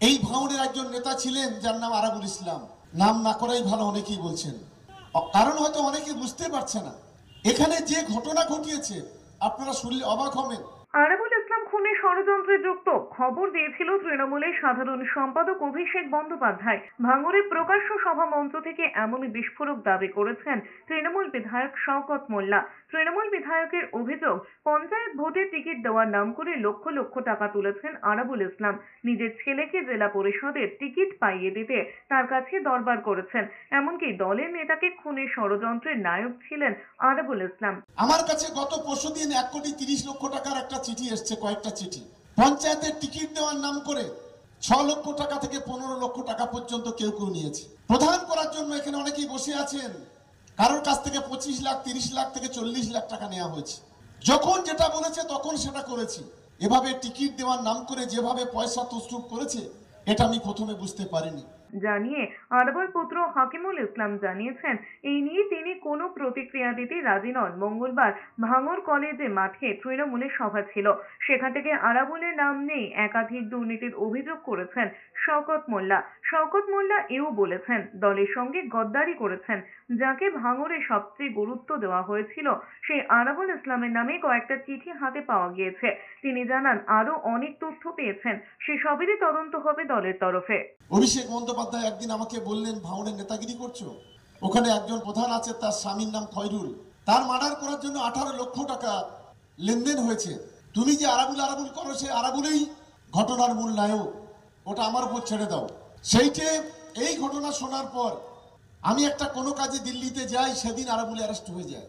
এই ভাঙনের একজন নেতা ছিলেন যার নাম আরাবুল ইসলাম। নাম না করাই ভালো, অনেকেই বলছেন, কারণ হয়তো অনেকে বুঝতে পারছে না এখানে যে ঘটনা ঘটিয়েছে আপনারা শুনলে অবাক হবেন। আরাবুল ইসলাম খুনে ষড়যন্ত্রে যুক্ত খবর দিয়েছিল তৃণমূলের সাধারণ সম্পাদক অভিষেক বন্দ্যোপাধ্যায়। ভাঙড়ে প্রকাশ্য সভা মঞ্চ থেকে এমনই বিস্ফোরক দাবি করেছেন তৃণমূল বিধায়ক শওকত মোল্লা। তৃণমূল বিধায়কের অভিযোগ, পঞ্চায়েত ভোটে টিকিট দেওয়ার নাম করে লক্ষ লক্ষ টাকা তুলেছেন আরাবুল ইসলাম। নিজের ছেলেকে জেলা পরিষদের টিকিট পাইয়ে দিতে তার কাছে দরবার করেছেন। এমনকি দলের নেতাকে খুনের ষড়যন্ত্রের নায়ক ছিলেন আরাবুল ইসলাম। আমার কাছে গত পরশুদিন 1,30,00,000 টাকার একটা চিঠি এসছে, কয়েকটা চিঠি। পঞ্চায়েতের টিকিট দেওয়ার নাম করে 6 লক্ষ টাকা থেকে 15 লক্ষ টাকা পর্যন্ত কেউ কেউ নিয়েছে। প্রধান করার জন্য এখানে অনেকেই বসে আছেন, কারোর কাছ থেকে 25 লাখ, 30 লাখ থেকে 40 লাখ টাকা নেওয়া হয়েছে। যখন যেটা বলেছে তখন সেটা করেছি। এভাবে টিকিট দেওয়ার নাম করে যেভাবে পয়সা তসরুপ করেছে, এটা আমি প্রথমে বুঝতে পারিনি। জানিয়ে আরাবুল পুত্র হাকিমুল ইসলাম জানিয়েছেন, এই নিয়ে তিনি কোনো প্রতিক্রিয়া দিতে রাজি নন। মঙ্গলবার ভাঙড় কলেজে মাঠে তৃণমূলের সভা ছিল, সেখান থেকে আরাবুলের নাম নেই একাধিক দুর্নীতির অভিযোগ করেছেন শওকত মোল্লা। শওকত মোল্লা এও বলেছেন, দলের সঙ্গে গদ্দারি করেছেন। যাকে ভাঙড়ে সবচেয়ে গুরুত্ব দেওয়া হয়েছিল সেই আরাবুল ইসলামের নামে কয়েকটা চিঠি হাতে পাওয়া গিয়েছে। তিনি জানান, আরো অনেক তথ্য পেয়েছেন, সে সবেরই তদন্ত হবে দলের তরফে। অভিষেক বন্দ্যোপাধ্যায় একদিন আমাকে বললেন, ভাঙড়ে নেতাগিরি করছো, ওখানে একজন প্রধান আছে, তার স্বামীর নাম খয়রুল, তার মার্ডার করার জন্য 18 লক্ষ টাকা লেনদেন হয়েছে। তুমি যে আরাবুল আরাবুল করো, সে আরাবুলেই ঘটনার মূল নায়ক, ওটা আমার উপর ছেড়ে দাও। সেইটে এই ঘটনা শোনার পর আমি একটা কোনো কাজে দিল্লিতে যাই, সেদিন আরাবুল অ্যারেস্ট হয়ে যায়।